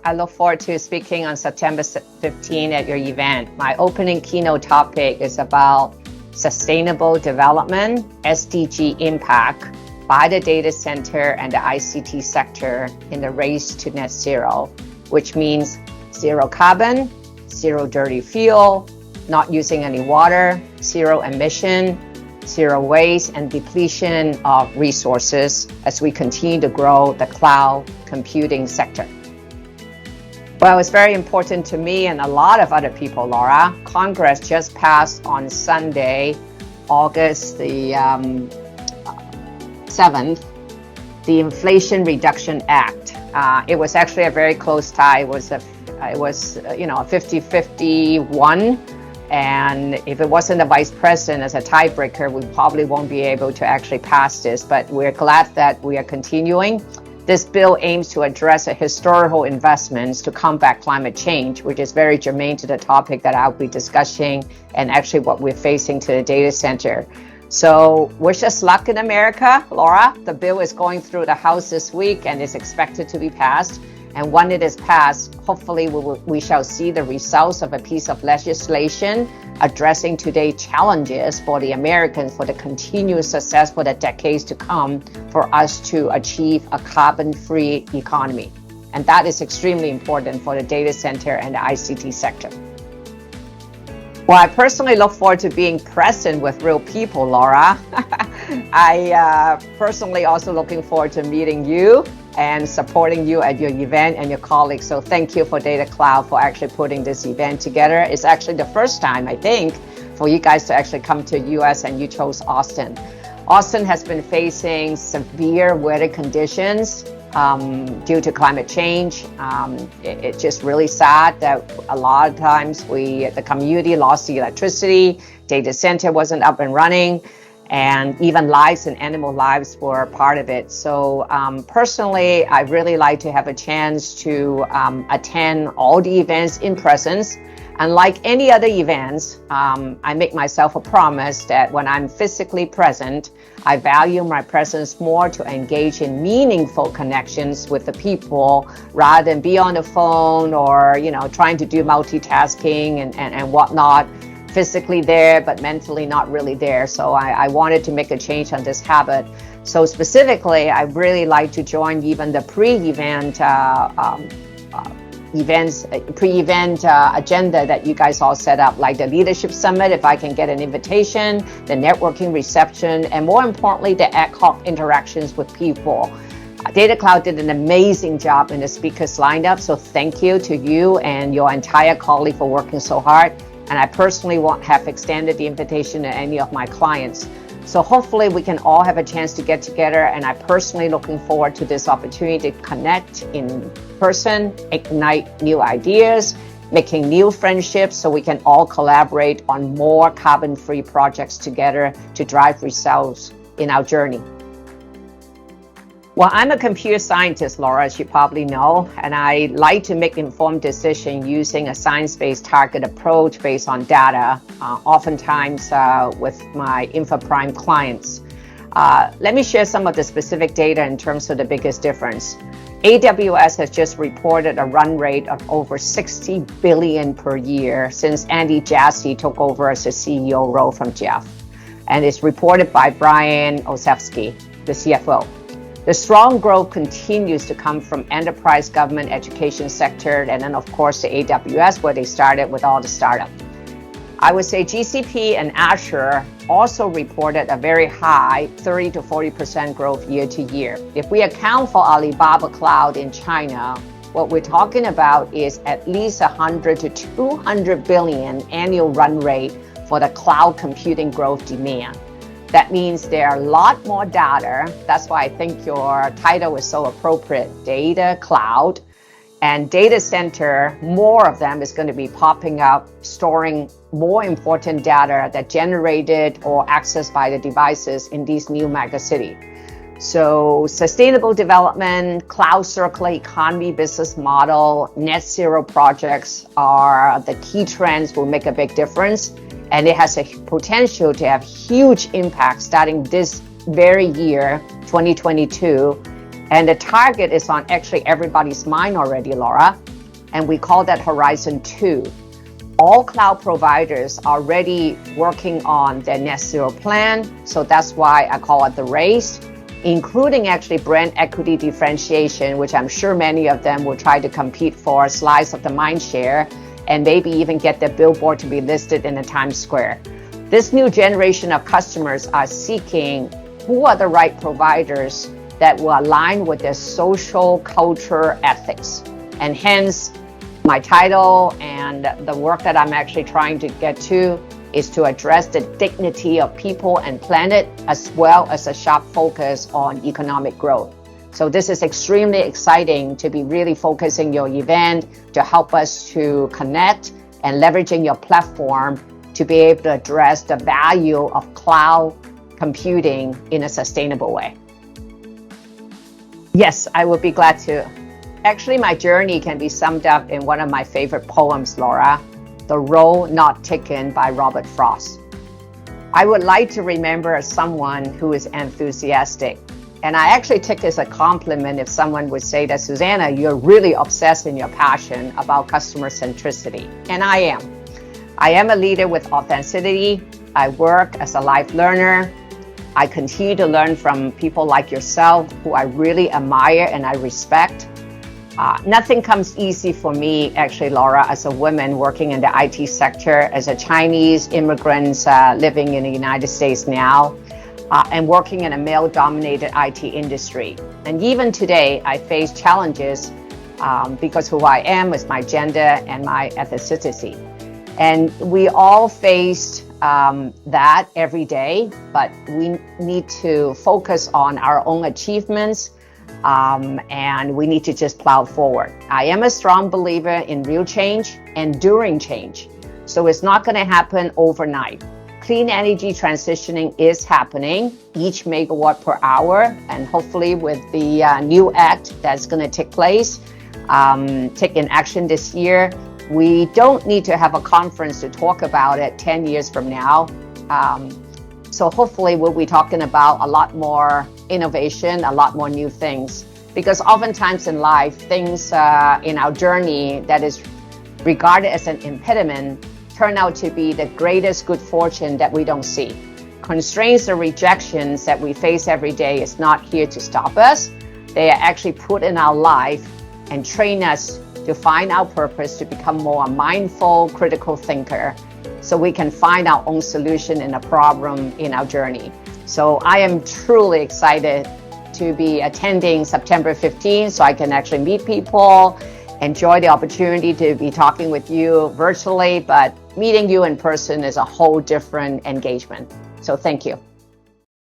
I look forward to speaking on September 15 at your event. My opening keynote topic is about sustainable development, SDG Impact, by the data center and the ICT sector in the race to net zero, which means zero carbon, zero dirty fuel, not using any water, zero emission, zero waste and depletion of resources as we continue to grow the cloud computing sector. Well, it's very important to me and a lot of other people, Laura. Congress just passed on Sunday, August the 7th, the Inflation Reduction Act. It was actually a very close tie. It was a 50-51. And if it wasn't the vice president as a tiebreaker, we probably won't be able to actually pass this. But we're glad that we are continuing. This bill aims to address historical investments to combat climate change, which is very germane to the topic that I'll be discussing and actually what we're facing to the data center. So wish us luck in America, Laura. The bill is going through the House this week and is expected to be passed. And when it is passed, hopefully we shall see the results of a piece of legislation addressing today's challenges for the Americans for the continued success for the decades to come for us to achieve a carbon-free economy. And that is extremely important for the data center and the ICT sector. Well, I personally look forward to being present with real people, Laura. I personally also looking forward to meeting you and supporting you at your event and your colleagues. So thank you for Datacloud for actually putting this event together. It's actually the first time, I think, for you guys to actually come to US and you chose Austin. Austin has been facing severe weather conditions due to climate change. It's just really sad that a lot of times the community lost the electricity, data center wasn't up and running, and even lives and animal lives were part of it. So personally, I really like to have a chance to attend all the events in presence. And like any other events, I make myself a promise that when I'm physically present, I value my presence more to engage in meaningful connections with the people rather than be on the phone or, trying to do multitasking and whatnot. Physically there, but mentally not really there. So I wanted to make a change on this habit. So specifically, I really like to join even the pre-event agenda that you guys all set up, like the leadership summit, if I can get an invitation, the networking reception, and more importantly, the ad hoc interactions with people. Datacloud did an amazing job in the speakers lineup. So thank you to you and your entire colleague for working so hard. And I personally have extended the invitation to any of my clients. So hopefully we can all have a chance to get together. And I'm personally looking forward to this opportunity to connect in person, ignite new ideas, making new friendships so we can all collaborate on more carbon-free projects together to drive results in our journey. Well, I'm a computer scientist, Laura, as you probably know, and I like to make informed decisions using a science-based target approach based on data, oftentimes with my InfoPrime clients. Let me share some of the specific data in terms of the biggest difference. AWS has just reported a run rate of over $60 billion per year since Andy Jassy took over as the CEO role from Jeff. And it's reported by Brian Olszewski, the CFO. The strong growth continues to come from enterprise, government, education sector, and then of course the AWS, where they started with all the startups. I would say GCP and Azure also reported a very high 30 to 40% growth year to year. If we account for Alibaba Cloud in China, what we're talking about is at least 100 to 200 billion annual run rate for the cloud computing growth demand. That means there are a lot more data. That's why I think your title is so appropriate, data cloud. And data center, more of them is going to be popping up, storing more important data that generated or accessed by the devices in these new megacity. So sustainable development, cloud circular economy business model, net zero projects are the key trends will make a big difference. And it has a potential to have huge impact starting this very year, 2022. And the target is on actually everybody's mind already, Laura. and we call that Horizon 2. All cloud providers are already working on their net zero plan, so that's why I call it the race, including actually brand equity differentiation, which I'm sure many of them will try to compete for a slice of the mind share and maybe even get their billboard to be listed in the Times Square. This new generation of customers are seeking who are the right providers that will align with their social culture ethics. And hence, my title and the work that I'm actually trying to get to is to address the dignity of people and planet, as well as a sharp focus on economic growth. So this is extremely exciting to be really focusing your event to help us to connect and leveraging your platform to be able to address the value of cloud computing in a sustainable way. Yes, I would be glad to. Actually, my journey can be summed up in one of my favorite poems, Laura, The Road Not Taken by Robert Frost. I would like to remember someone who is enthusiastic. And I actually take it as a compliment if someone would say that, Susanna, you're really obsessed in your passion about customer centricity. And I am. I am a leader with authenticity. I work as a life learner. I continue to learn from people like yourself who I really admire and I respect. Nothing comes easy for me, actually, Laura, as a woman working in the IT sector, as a Chinese immigrant living in the United States now, and working in a male-dominated IT industry. And even today, I face challenges because who I am is my gender and my ethnicity. And we all face that every day, but we need to focus on our own achievements, and we need to just plow forward. I am a strong believer in real change, enduring change. So it's not going to happen overnight. Clean energy transitioning is happening, each megawatt per hour, and hopefully with the new act that's going to take place, take in action this year. We don't need to have a conference to talk about it 10 years from now. So hopefully we'll be talking about a lot more innovation, a lot more new things. Because oftentimes in life, things in our journey that is regarded as an impediment turn out to be the greatest good fortune that we don't see. Constraints or rejections that we face every day is not here to stop us. They are actually put in our life and train us to find our purpose, to become more a mindful, critical thinker, so we can find our own solution in a problem in our journey. So I am truly excited to be attending September 15th so I can actually meet people, enjoy the opportunity to be talking with you virtually, but meeting you in person is a whole different engagement. So thank you.